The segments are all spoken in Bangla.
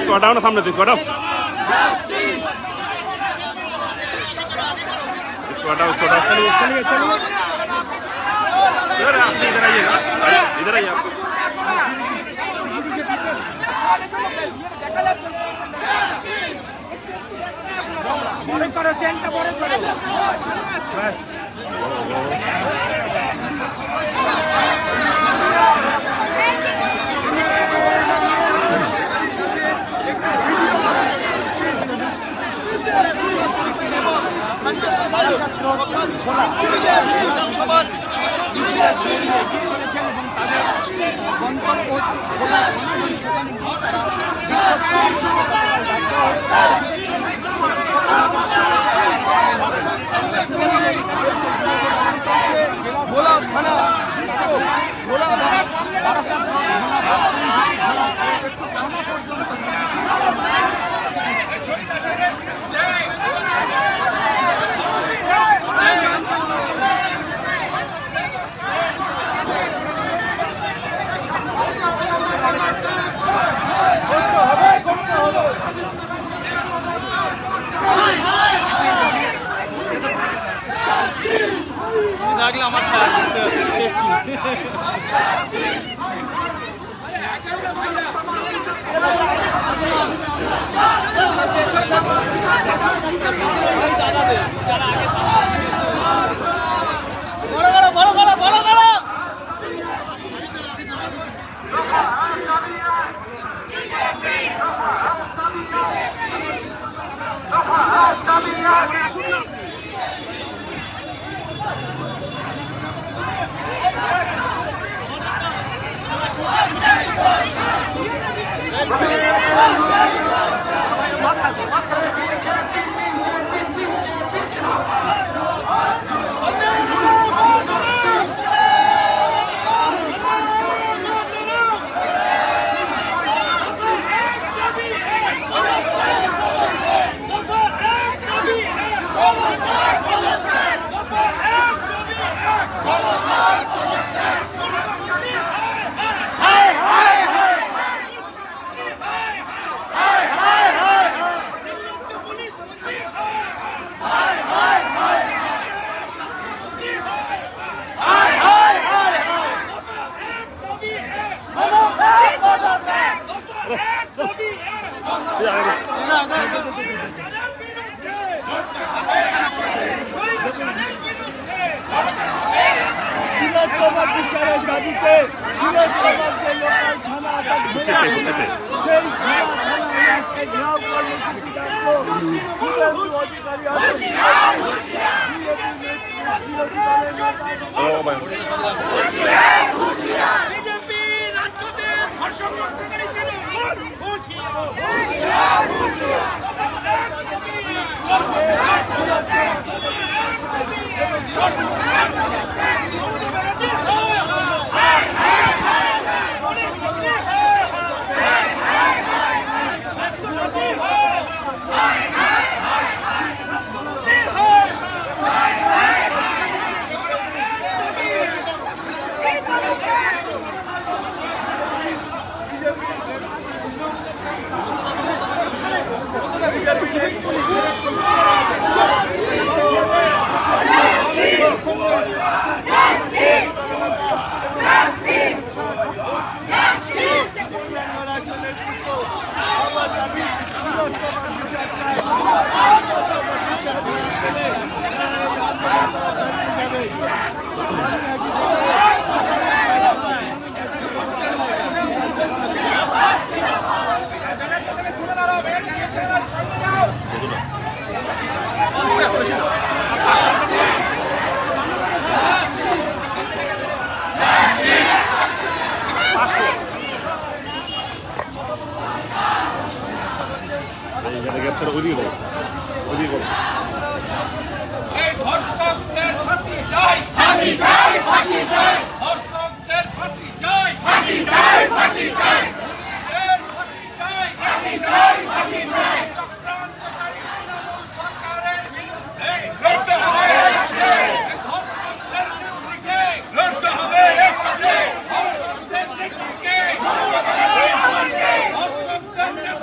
इसको हटाओ ना सामने से, इसको हटाओ, इसको हटाओ, इसको हटाओ। चलिए चलिए चलिए, इधर आइए, इधर आइए आप। বড় করো, চেনটা বড় করো, বাস। ভোলা থানা, ভোলা বারাসাত থানা পর্যন্ত লাগলে আমার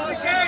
Okay.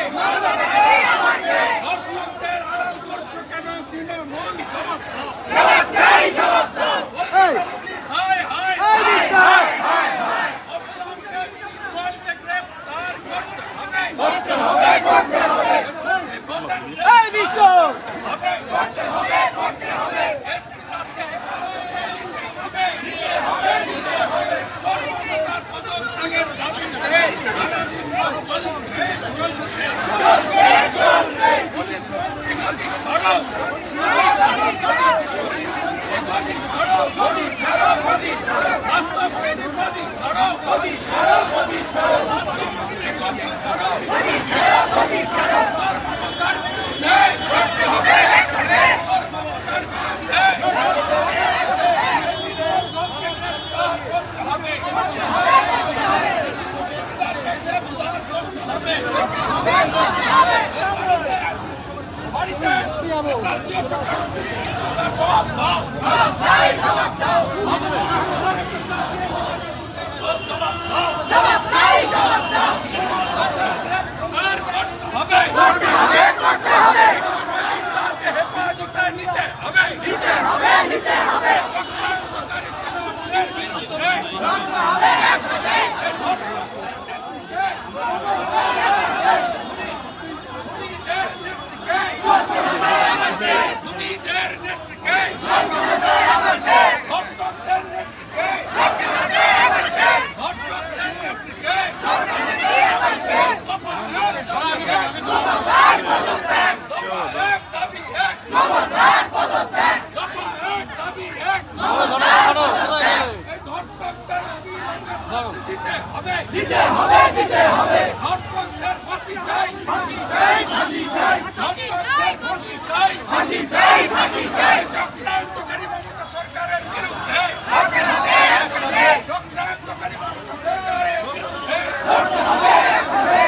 ধর্ষকদের ফাঁসি চাই, ফাঁসি চাই, ফাঁসি চাই, ধর্ষকদের ফাঁসি চাই, ফাঁসি চাই, ফাঁসি চাই, চক্রান্তকারী মমতা সরকারের বিরুদ্ধে লড়তে হবে একসাথে, চক্রান্তকারী মমতা সরকারের বিরুদ্ধে লড়তে হবে একসাথে।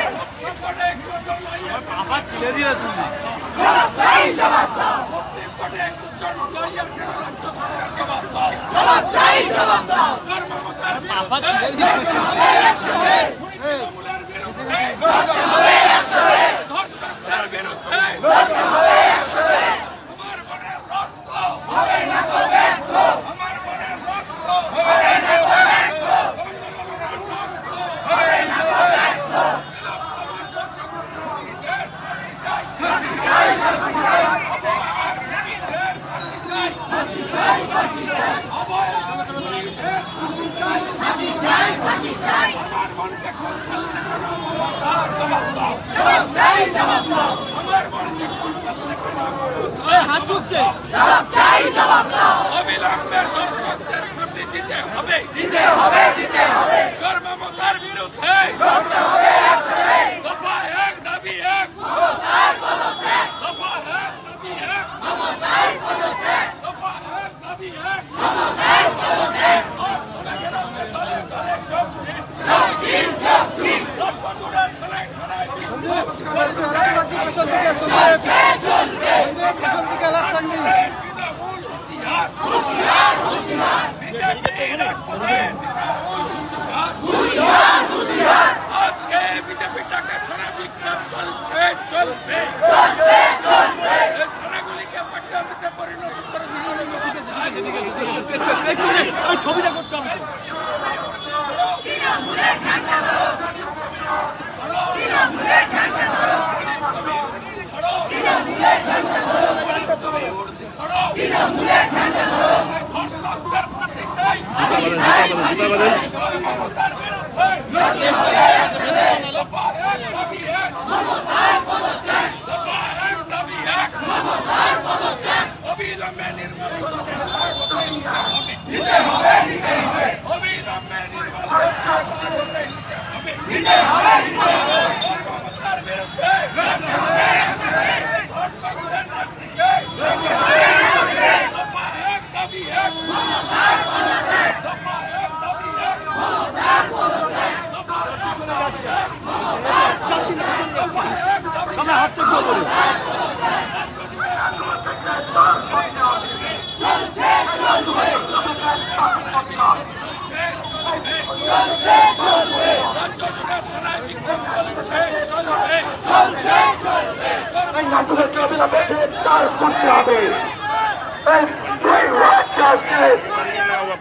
বাবা ছেড়ে দিলে তুমি জবাব চাই, জবাব দাও। সুপ্রিম কোর্টে 21 জন লয়ার কেন রাজ্য সরকার জবাব দাও, জবাব চাই, জবাব দাও। মমতার বাবা ছেড়ে দিলে হবে একসাথে, তৃণমূলের বিরুদ্ধে লড়তে হবে একসাথে, ধর্ষকদের বিরুদ্ধে লড়তে হবে একসাথে। আমার বোনের রক্ত হবে না তো ব্যর্থ, আমার বোনের রক্ত হবে না তো ব্যর্থ, হবে না তো ব্যর্থ। হাত চুকছে, জবাব চাই, জবাব দাও। অবিলম্বে দর্শকদের ফাঁসি দিতে হবে, দিতে হবে, দিতে হবে। মমতার বিরুদ্ধে লড়তে হবে একসাথে। দফা 1 দাবি 1 মমতার পদত্যাগ, দফা 1 দাবি 1 মমতার পদত্যাগ, দফা 1 দাবি 1 মমতার পদত্যাগ। আজকে বিজেপি টাকা ছাড়া বিক্ষোভ চলছে, চলবে, চলছে, চলবে। এই থানাগুলিকে পার্টি অফিসে পরিণত করে ছবিটা করতে হবে। অবিলম্বে নির্মল হাত চোখ করে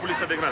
পুলিশটা দেখবেন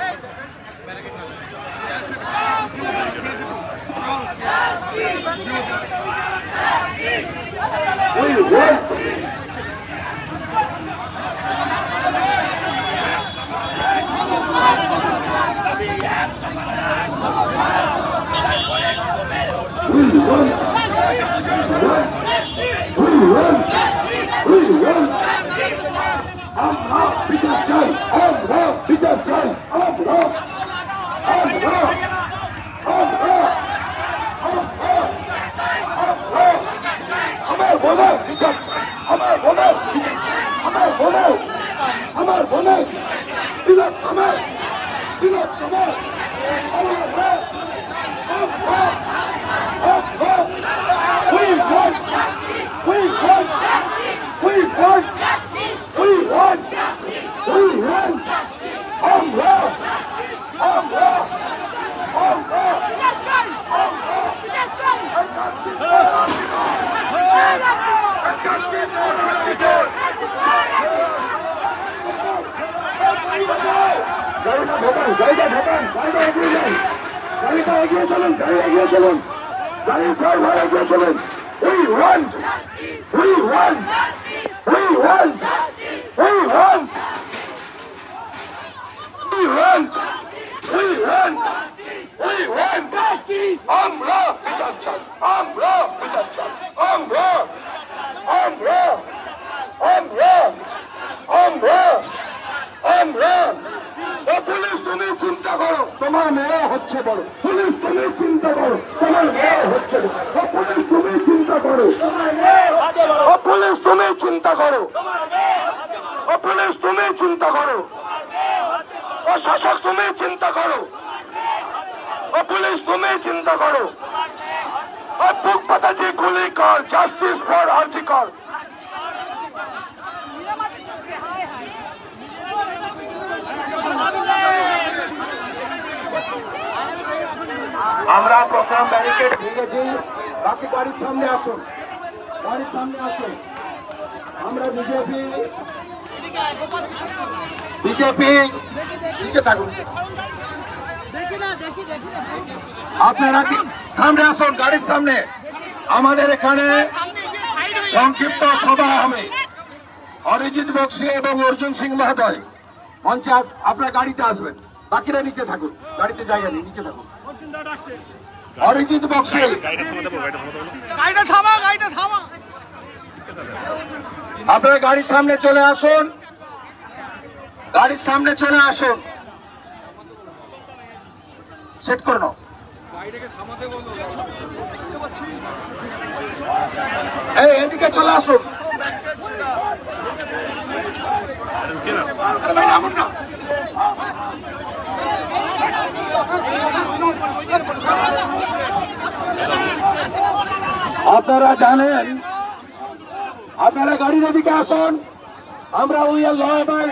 The police তুমি চিন্তা করো, তোমার মেয়ে হচ্ছে বড়। পুলিশ তুমি চিন্তা করো, তোমার মেয়ে হচ্ছে বড়। ও পুলিশ তুমি চিন্তা করো, ও পুলিশ তুমি চিন্তা করো, ও পুলিশ তুমি চিন্তা করো, ও শাসক তুমি চিন্তা করো, ও পুলিশ তুমি চিন্তা করো। ও বুক পাতাজি গুলি কর, জাস্টিস ফর আরজি কর। আমরা প্রথম ব্যারিকেড ভেঙেছি, বাকি গাড়ির সামনে আসুন, গাড়ির সামনে আসুন। আমরা বিজেপি নিচে থাকুন, আপনারা সামনে আসুন, গাড়ির সামনে। আমাদের এখানে সংক্ষিপ্ত সভা হবে। অরিজিৎ বক্সি এবং অর্জুন সিং মহোদয় মঞ্চে আপনার গাড়িতে আসবেন, বাকিরা নিচে থাকুন, গাড়িতে জায়গা নেই, নিচে থাকুন। অরিজিৎ বক্সি, আপনারা গাড়ির সামনে চলে আসুন, গাড়ির সামনে চলে আসুন। সেট করে নাও, এই এদিকে চলে আসুন। আপনারা জানেন, আপনারা গাড়ির এদিকে আসুন। আমরা we're all abide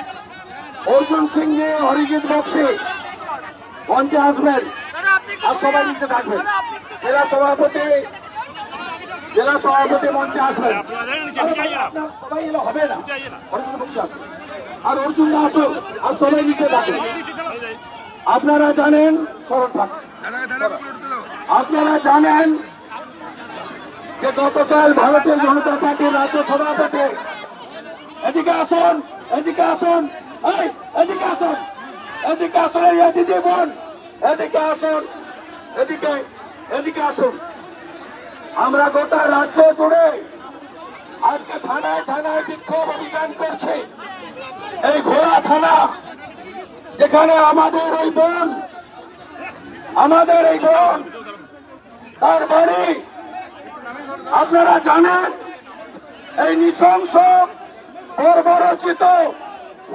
Arjun Singh ji, Arijit Bakshi মঞ্চে আসবেন, আর সবাই নিচে থাকবেন। জেলা সভাপতি মঞ্চে আসবেন, সবাই এলে হবে না, অরিজিৎ বক্সি আসবেন আর অর্জুন দা আসুন, আর সবাই নিচে থাকবেন। আপনারা জানেন, স্মরণ থাকুন, আপনারা জানেন যে গতকাল ভারতীয় জনতা পার্টির রাজ্য সভাপতি, এদিকে আসুন, এদিকে আসুন, এদিকে আসুন, এদিকে আসুন, এদিকে বোন, এদিকে আসুন, এদিকে আসুন। আমরা গোটা রাজ্য জুড়ে আজকে থানায় থানায় বিক্ষোভ অভিযান করছি। এই ঘোড়া থানা, যেখানে আমাদের এই বোন তার বাড়ি, আপনারা জানেন এই নৃশংস বর্বরচিত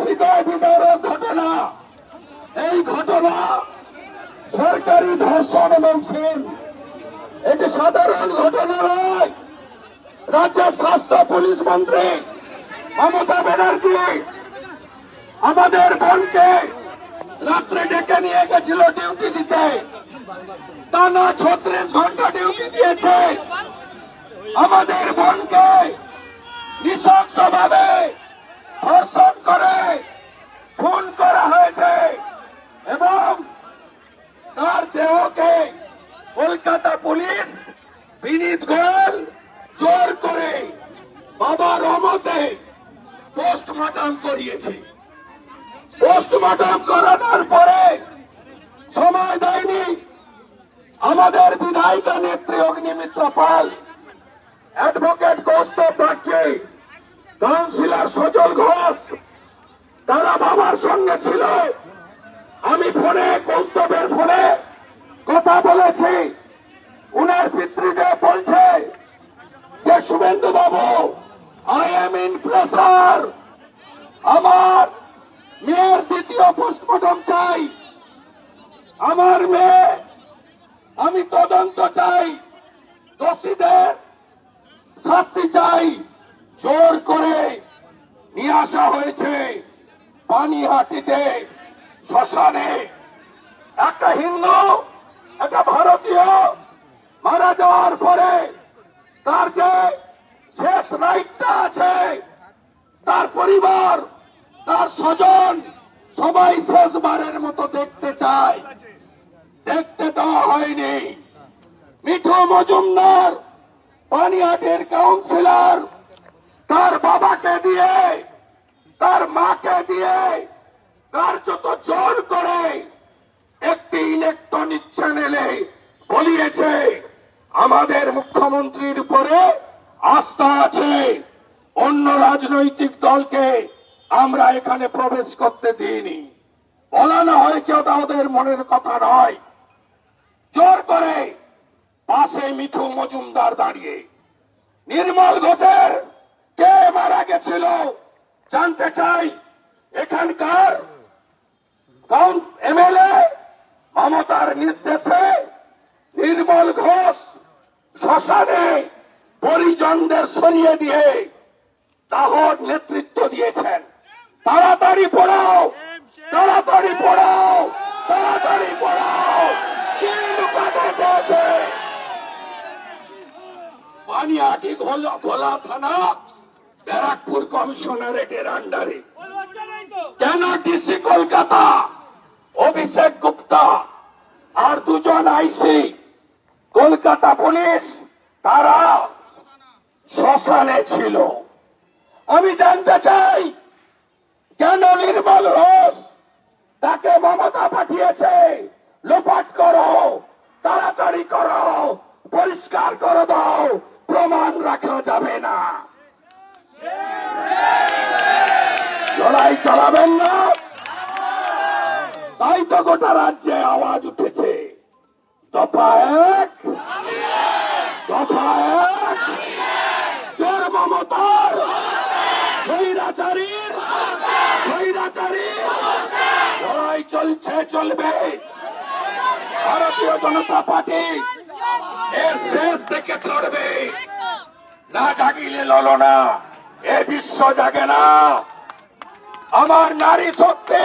হৃদয় বিদারক ঘটনা, এই ঘটনা সরকারি ধর্ষণ এবং খুন, এটি সাধারণ ঘটনা নয়। রাজ্যের স্বাস্থ্য পুলিশ মন্ত্রী মমতা ব্যানার্জি আমাদের বোনকে রাত্রে ডেকে নিয়ে গেছিল ডিউটি দিতে, টানা 36 ঘন্টা ডিউটি দিয়েছে। আমাদের বোনকে নৃশংসভাবে ধর্ষণ করে খুন করা হয়েছে এবং তার দেহকে কলকাতা পুলিশ বিনীত গোয়েল জোর করে বাবার অমতে পোস্টমর্টম করিয়েছে। পোস্টমর্টম করানোর পরে সময় দেয়নি আমাদের বিধায়িকা নেত্রী অগ্নিমিত্রা পাল, অ্যাডভোকেট কৌস্তব বাগচি, কাউন্সিলর সজল ঘোষ, তারা বাবার সঙ্গে ছিল। আমি ফোনে, কৌস্তবের ফোনে কথা বলেছি, উনার পিতৃদেব বলছে যে শুভেন্দু বাবু, আই এম ইন প্রেসার, আমার মেয়ের দ্বিতীয় পোস্টমর্টম চাই, আমার মেয়ে, আমি তদন্ত চাই, দোষীদের শাস্তি চাই। জোর করে নিয়ে আসা হয়েছে পানিহাটিতে শ্মশানে। একটা হিন্দু, একটা ভারতীয় মারা যাওয়ার পরে তার যে শেষ রাইটটা আছে, তার পরিবার, তার স্বজন সবাই শেষবারের মতো দেখতে চায়, দেখতে দেওয়া হয়নি। মিঠু মজুমদার পানিহাটির কাউন্সিলর তার বাবাকে দিয়ে, তার মাকে দিয়ে কার্যত জোর করে একটি ইলেকট্রনিক চ্যানেলে বলিয়েছে আমাদের মুখ্যমন্ত্রীর উপরে আস্থা আছে, অন্য রাজনৈতিক দলকে আমরা এখানে প্রবেশ করতে দিইনি। বলানো হয়েছে ওটা ওদের মনের কথা নয়। জোর করে পাশে মিঠু মজুমদার দাঁড়িয়ে নির্মল ঘোষের কে মারা গেছিল জানতে চাই। এখানকার এমএলএ মমতার নির্দেশে নির্মল ঘোষ শ্মশানে পরিজনদের সরিয়ে দিয়ে দাহর নেতৃত্ব দিয়েছেন। তাড়াতাড়ি পড়াও, তাড়াতাড়ি পড়াও, তাড়াতাড়ি পড়াও। কি লুকাতে চেয়েছে? পানিয়াটি ঘোলা থানা ব্যারাকপুর কমিশনারেটের আন্ডারে কেন ডিসি কলকাতা অভিষেক গুপ্তা আর দুজন আইসি কলকাতা পুলিশ তারা শ্মশানে ছিল? আমি জানতে চাই কেন নির্মল ঘোষ তাকে মমতা পাঠিয়েছে? লোপাট করো, তাড়াতাড়ি করো, পরিষ্কার করে দাও, প্রমাণ রাখা যাবে না। লড়াই চালাবেন না, তাই তো গোটা রাজ্যে আওয়াজ উঠেছে দফা এক, দফা এক। চোর মমতার, স্বৈরাচারীর, স্বৈরাচারীর লড়াই চলছে, চলবে। ভারতীয় জনতা পার্টি এর শেষ থেকে চড়বে। না জাগিলে ললনা, এ বিশ্ব জাগে না। আমার নারী শক্তি,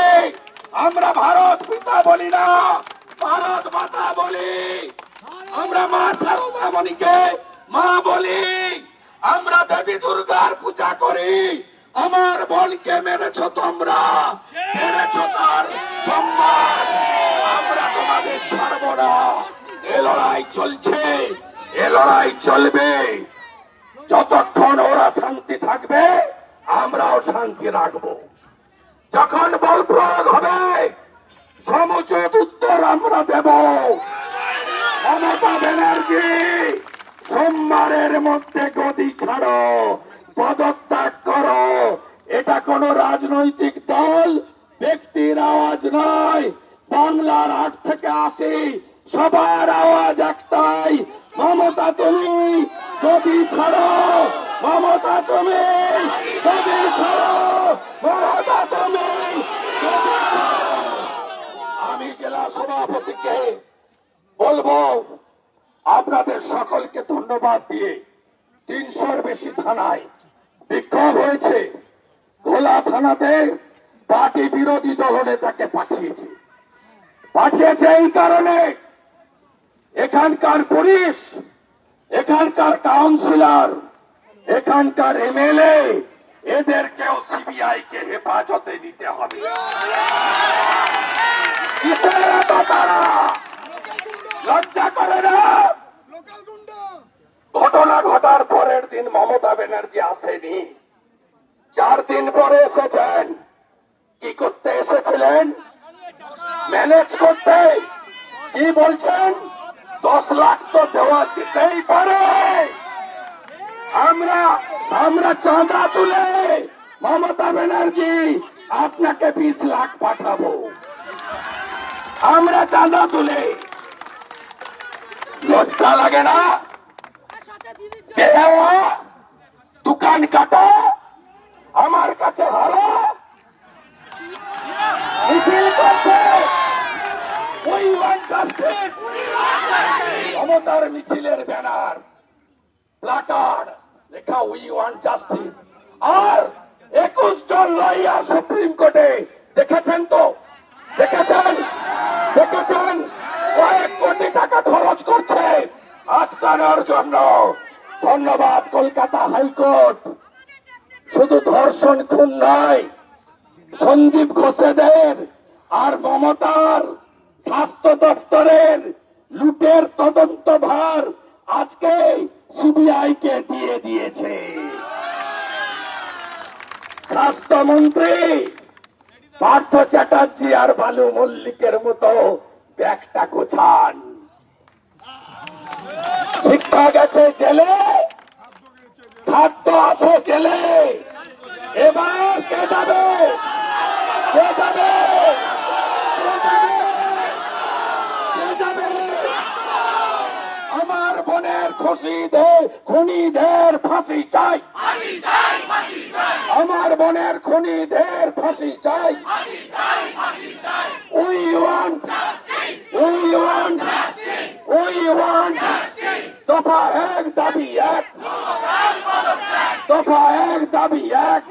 আমরা ভারত পিতা বলি না, ভারত মাতা বলি। আমরা মা শারদামণিকে মা বলি। আমরা দেবী দুর্গার পূজা করি। আমার বোনকে মেরেছ তোমরা, মেরেছ তার সম্মান। আমরা তোমাদের ছাড়ব না। এ লড়াই চলছে, এ লড়াই চলবে। যতক্ষণ ওরা শান্তি থাকবে আমরাও শান্তি রাখবো। যখন বল প্রয়োগ হবে সমুচিত উত্তর আমরা দেব। মমতা ব্যানার্জি, সোমবারের মধ্যে গদি ছাড়ো, পদত্যাগ করো। এটা কোন রাজনৈতিক দল ব্যক্তির আওয়াজ নয়। বাংলার 8 থেকে 80 সবার আওয়াজ একটাই, মমতা তুমি গদি ছাড়ো, মমতা তুমি গদি ছাড়ো, মমতা তুমি গদি ছাড়ো। আমি জেলা সভাপতিকে বলবো আপনাদের সকলকে ধন্যবাদ দিয়ে 300-র বেশি থানায় বিক্ষোভ হয়েছে। গোলা থানাতে পার্টি বিরোধী দলনেতাকে পাঠিয়েছে এই কারণে এখানকার পুলিশ, এখানকার কাউন্সিলর, এখানকার এমএলএ এদেরকেও সিবিআই কে হেফাজতে নিতে হবে। কিসের এত তারা? লজ্জা করে না? ঘটনা ঘটার পরের দিন মমতা ব্যানার্জি আসেনি, 4 দিন পরে এসেছেন। কি করতে এসেছিলেন? ম্যানেজ করতে। কি বলছেন? 10 লাখ তো দেওয়া দিতেই পারে। আমরা চাঁদা তুলে মমতা ব্যানার্জি আপনাকে 20 লাখ পাঠাবো। আমরা চাঁদা তুলে। লজ্জা লাগে না? দোকান কাটো, আমার কাছে হারো, মিছিল করছে। We want justice। মমতার মিছিলের ব্যানার, প্লাকার্ড লেখা We want justice। আর 21 জন লয়ার সুপ্রিম কোর্টে। দেখেছেন তো? দেখেছেন? কয়েক কোটি টাকা খরচ করছে আটকানোর জন্য। ধন্যবাদ কলকাতা হাইকোর্ট। শুধু ধর্ষণ খুন নয়, সন্দীপ ঘোষেদের আর মমতার স্বাস্থ্য দপ্তরের লুটের তদন্ত ভার আজকে সিবিআই কে দিয়ে দিয়েছে। স্বাস্থ্যমন্ত্রী পার্থ চ্যাটার্জি আর বালু মল্লিকের মতো ব্যাগটা গোছান। শিক্ষা গেছে জেলে, খাদ্য আছে জেলে। এবার কে যাবে? কে যাবে? আমার বোনের খুনিদের ফাঁসি চাই, আমার বোনের খুনিদের ফাঁসি চাই। We want দফা এক দাবি এক, দফা এক দাবি এক,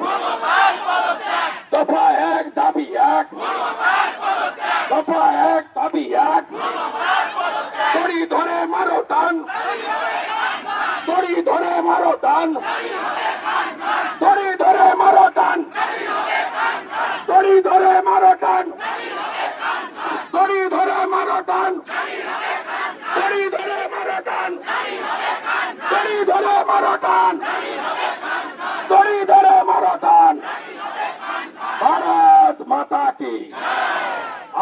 দফা এক দাবি এক, দফা এক দাবি এক। দড়ি ধরে মারো টান, দড়ি ধরে মারো টান, দড়ি ধরে মারো টান, দড়ি ধরে মারো টান, দড়ি ধরে মারো টান, দড়ি ধরে মারো টান, দড়ি ধরে মারো টান, দড়ি ধরে মারো টান। ভারত মাতা কি।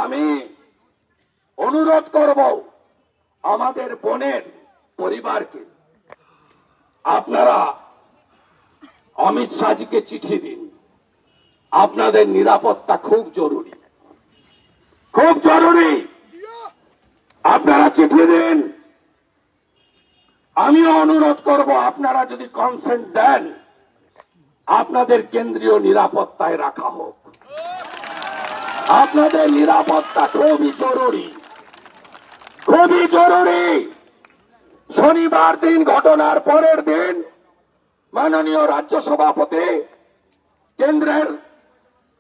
আমি অনুরোধ করব আমাদের বোনের পরিবারকে, আপনারা অমিত শাহজিকে চিঠি দিন। আপনাদের নিরাপত্তা খুব জরুরি, খুব জরুরি। আপনারা চিঠি দিন। আমিও অনুরোধ করব আপনারা যদি কনসেন্ট দেন, আপনাদের কেন্দ্রীয় নিরাপত্তায় রাখা হোক। আপনাদের নিরাপত্তা খুবই জরুরি, খুবই জরুরি। শনিবার দিন, ঘটনার পরের দিন, মাননীয় রাজ্য সভাপতি, কেন্দ্রের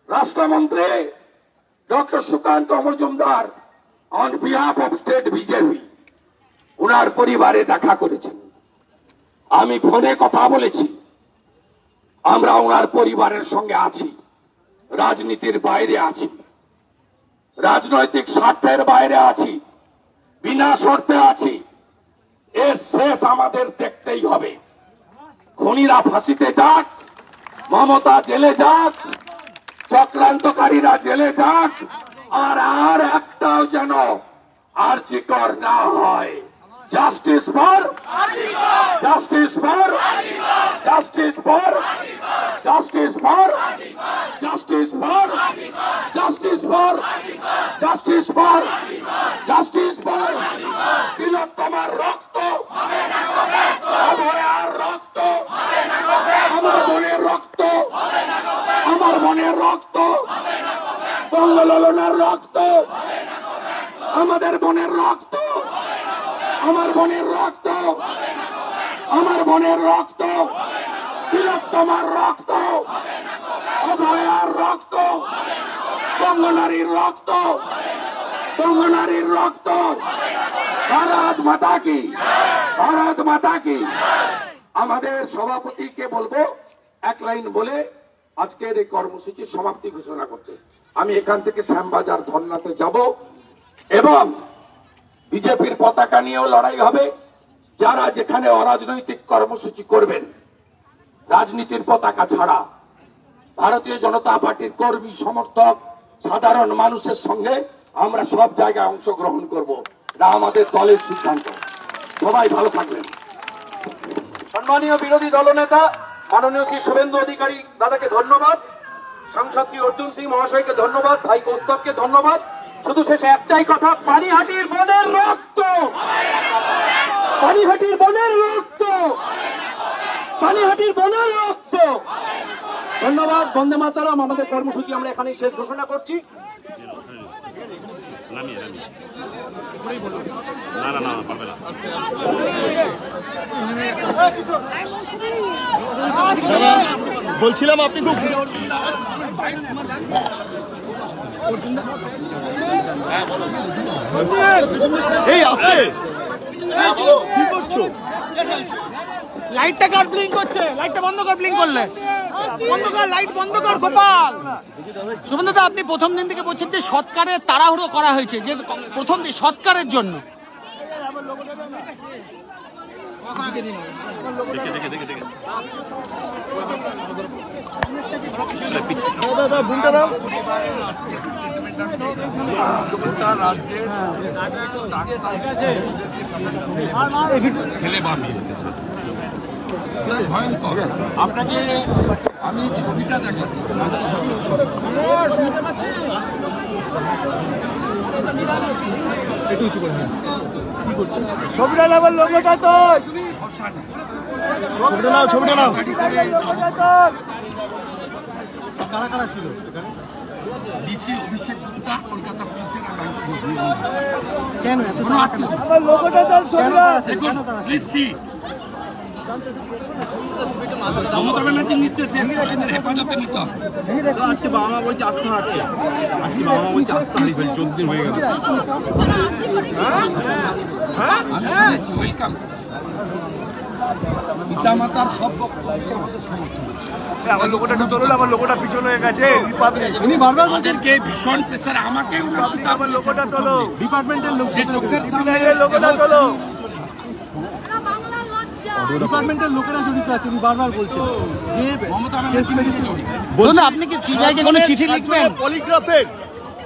রাষ্ট্রমন্ত্রী doctor Sukanta Majumdar on behalf of state BJP উনার পরিবারে দেখা করেছেন। আমি ফোনে কথা বলেছি। আমরা ওনার পরিবারের সঙ্গে আছি, রাজনীতির বাইরে আছি, রাজনৈতিক স্বার্থের বাইরে আছি, বিনা শর্তে আছি। এর শেষ আমাদের দেখতেই হবে। খুনিরা ফাঁসিতে যাক, মমতা জেলে যাক, চক্রান্তকারীরা জেলে যাক, আর একটাও যেন আর্জিকর না হয়। Justice for, justice for, justice for, justice for, justice for, justice for, justice for, justice for. তিলোত্তমার রক্ত, অভয়ার রক্ত, আমার বোনের রক্ত, আমার বোনের রক্ত, বঙ্গললনার রক্ত, আমাদের বোনের রক্ত, আমার বোনের রক্ত, আমার বোনের রক্ত, তিলোত্তমার রক্ত, অভয়ার রক্ত, বঙ্গনারীর রক্ত, বঙ্গনারীর রক্ত। ভারত মাতা কি, ভারত মাতা কি। আমাদের সভাপতিকে বলবো এক লাইন বলে আজকের এই কর্মসূচির সমাপ্তি ঘোষণা করতে। আমি এখান থেকে শ্যামবাজার ধর্নাতে যাব এবং বিজেপির পতাকা নিয়েও লড়াই হবে। যারা যেখানে অরাজনৈতিক কর্মসূচি করবেন রাজনীতির পতাকা ছাড়া, ভারতীয় জনতা পার্টির কর্মী, সমর্থক, সাধারণ মানুষের সঙ্গে আমরা সব জায়গায় অংশগ্রহণ করব। এটা আমাদের দলের সিদ্ধান্ত। সবাই ভালো থাকবেন। সম্মানীয় বিরোধী দলনেতা মাননীয় শ্রী শুভেন্দু অধিকারী দাদাকে ধন্যবাদ, সাংসদ শ্রী অর্জুন সিং মহাশয়কে ধন্যবাদ, ভাই কৌস্তবকে ধন্যবাদ। শুধু শেষে একটাই কথা, পানিহাটির বোনের রক্ত, পানিহাটির বোনের রক্ত, পানিহাটির বোনের রক্ত। ধন্যবাদ। বন্দে মাতরম। আমাদের কর্মসূচি আমরা এখানেই শেষ ঘোষণা করছি। বলছিলাম আপনি খুব এই আসছে কি করছো? লাইটটা কার ব্লিঙ্ক করছে? লাইটটা বন্ধ কর। ব্লিঙ্ক করলে বন্ধ কর, লাইট বন্ধ কর। গোপাল শুভেন্দু দা, আপনি প্রথম দিন থেকে বলছেন যে সৎকারের তাড়াহুড়ো করা হয়েছে, যে প্রথম দিন সৎকারের জন্য। ছেলে বাপি ভয়ঙ্কর। আপনাকে আমি ছবিটা দেখাচ্ছি। একটু উঁচু করে কি করছেন? ছবিটা নেবার লোকটা তো ছবিটা নাও, ছবিটা নাও। কারা কারা ছিল এখানে? ডিসি অভিষেক গুপ্তা, কলকাতা পুলিশের কেন এত আমার লোকটা তো ছবিটা মমতা ব্যানার্জির নির্দেশে এদের হেফাজতে নিতে হবে। আজকে বাবা মা বলছে আস্থা হারছে, আজকে বাবা মা বলছে আস্থা হারিয়ে ফেলছে, 14 দিন হয়ে গেল। আমি শুনেছি ওয়েলকাম পিতামাতার সব বক্তব্য আমাদের সমর্থন। আমার লোকটা তো তোলো, আমার লোকটা পিছনে হয়ে গেছে। উনি বারবার আমাদেরকে ভীষণ প্রেসার, আমাকে আমার লোকটা তোলো, ডিপার্টমেন্টের লোক, যে চোখের সামনে লোকটা তোলো। ডিপার্টমেন্টের লোকেরা জড়িত আছে, উনি বারবার বলছেন যে মমতা ব্যানার্জি জড়িত। বলুন আপনি কি সিবিআইকে কোনো চিঠি লিখবেন?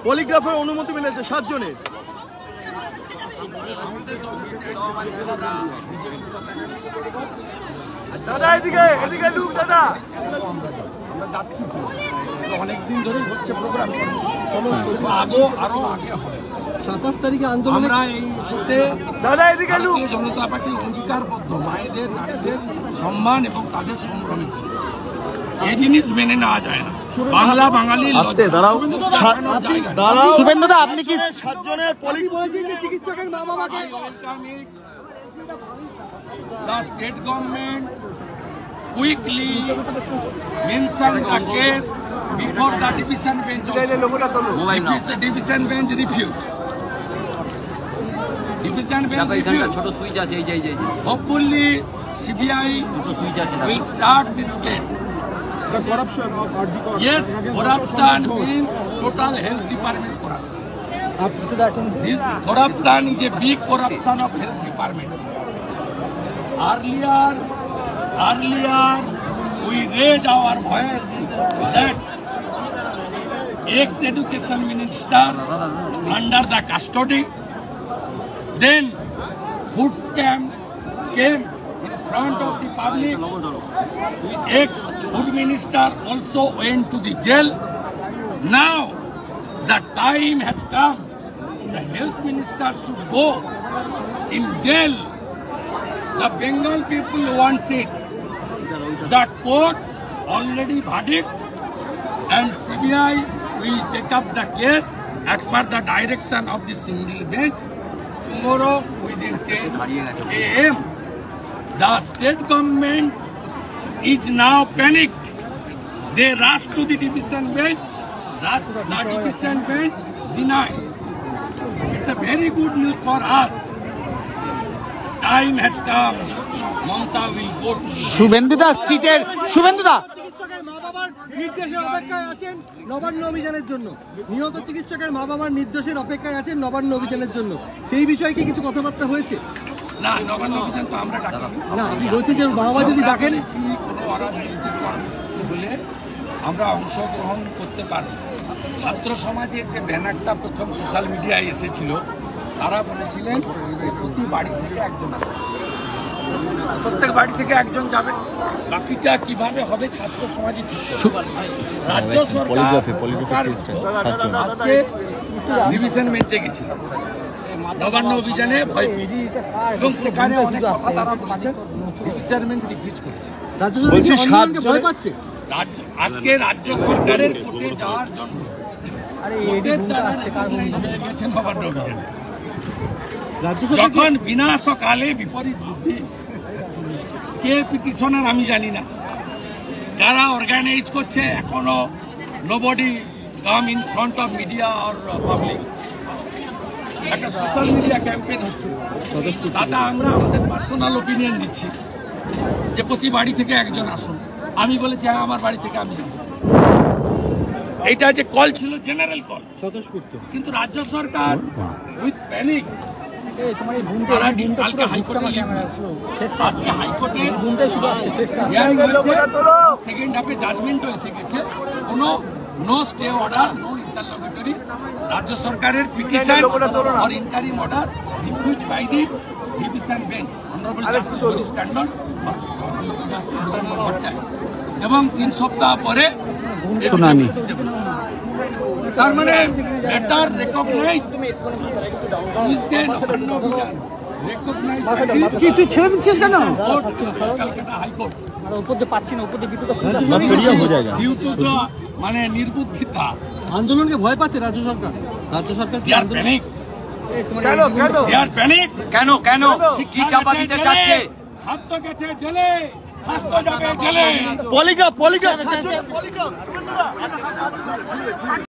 পলিগ্রাফের অনুমতি মিলেছে 7 জনের। দাদা এদিকে, এদিকে লুক দাদা। অনেকদিন ধরে হচ্ছে প্রোগ্রাম, আরো আগে হবে। 27 তারিখে আন্দোলনে আমরা এই ইস্যুতে দাদা এদিকে লুক। ভারতীয় জনতা পার্টি অঙ্গীকারবদ্ধ মায়েদের, নারীদের সম্মান এবং তাদের সংগ্রামের জন্য। এই জিনিস মেনে নেওয়া যায় না। বাংলা বাঙালির শুভেন্দুদা আপনি কি 7 জনের চিকিৎসকের মা বাবাকে the state government quickly mentioned the case before the division bench also. লোকটা তোলো। The division bench refused. Division bench refused. ছোট সুইচ আছে, এই যে Hopefully CBI দুটো সুইচ আছে। will start this case. The corruption of RGK. Yes, corruption means total health department corruption. This corruption is a big corruption of health department. Earlier we raised our voice that ex-education minister under the custody, then food scam came in front of the public. Ex-food minister also went to the jail. Now the time has come. The health minister should go in jail. The Bengal people wants it. The court already verdict and CBI will take up the case as per the direction of the single bench. Tomorrow within 10 a.m. the state government is now panicked. They rush to the division bench. The division bench denied. It's a very good news for us. Time has come. Mamata will go to শুভেন্দুদা সিটের শুভেন্দুদা চিকিৎসকের মা বাবার নির্দেশের অপেক্ষায় আছেন নবান্ন অভিযানের জন্য। নিহত চিকিৎসকের মা বাবার নির্দেশের অপেক্ষায় আছেন নবান্ন অভিযানের জন্য। সেই বিষয়ে কি কিছু কথাবার্তা হয়েছে? না, নবান্ন অভিযান তো আমরা ডাকি না, আপনি বলছেন যে বাবা যদি ডাকেন কোনো অরাজনৈতিক কর্মসূচি হলে আমরা অংশগ্রহণ করতে পারব। ছাত্র সমাজের যে ব্যানারটা প্রথম সোশ্যাল মিডিয়ায় এসেছিল, তারা বলেছিলেন যে প্রতি বাড়ি থেকে একজন আসবে, প্রত্যেক বাড়ি থেকে একজন যাবে, বাকিটা কিভাবে হবে ছাত্র সমাজই ঠিক করবে। রাজ্য সরকার আজকে ডিভিশন বেঞ্চে গেছিল নবান্ন অভিযানে ভয় পেয়ে, এবং সেখানে অনেক কথা তারা বলেছে, ডিভিশন বেঞ্চ রিফিউজ করেছে। রাজ্য সরকার ভয় পাচ্ছে। আজকে রাজ্য সরকারের কোর্টে যাওয়ার জন্য গেছেন নবান্ন অভিযানে। যখন বিনাশকালে বিপরীত বুদ্ধি, কে পিটিশনার আমি জানি না, যারা অর্গানাইজ করছে এখনো nobody come in front of media or public. একটা সোশ্যাল মিডিয়া ক্যাম্পেইন হচ্ছে, তাতে আমরা আমাদের পার্সোনাল ওপিনিয়ন দিচ্ছি যে প্রতি বাড়ি থেকে একজন আসুন। আমি বলেছি হ্যাঁ, আমার বাড়ি থেকে আমি যাব। এইটা যে কল ছিল জেনারেল কল, কিন্তু রাজ্য সরকার উইথ প্যানিক কালকে হাইকোর্টে আজকে হাইকোর্টে সেকেন্ড হাফে জাজমেন্টও এসে গেছে। কোনো no stay order, no interlocutory, রাজ্য সরকারের petition or interim order refuse by the division bench honourable justice Harish Tandon এবং 3 সপ্তাহ পরে শুনানি। তার মানে লেটার রেকগনাইজ কি তুই ছেড়ে দিচ্ছিস কেন? হাইকোর্ট উপর দিয়ে পাচ্ছি না, উপর দিয়ে বিদ্যুৎ মানে নির্বুদ্ধিতা। আন্দোলনকে ভয় পাচ্ছে রাজ্য সরকার। রাজ্য সরকার কি আন্দোলন কেন কেন কি চাপা দিতে চাচ্ছে? ছাত্র গেছে জেলে, স্বাস্থ্য যাবে জেলে। পলিগ্রাফ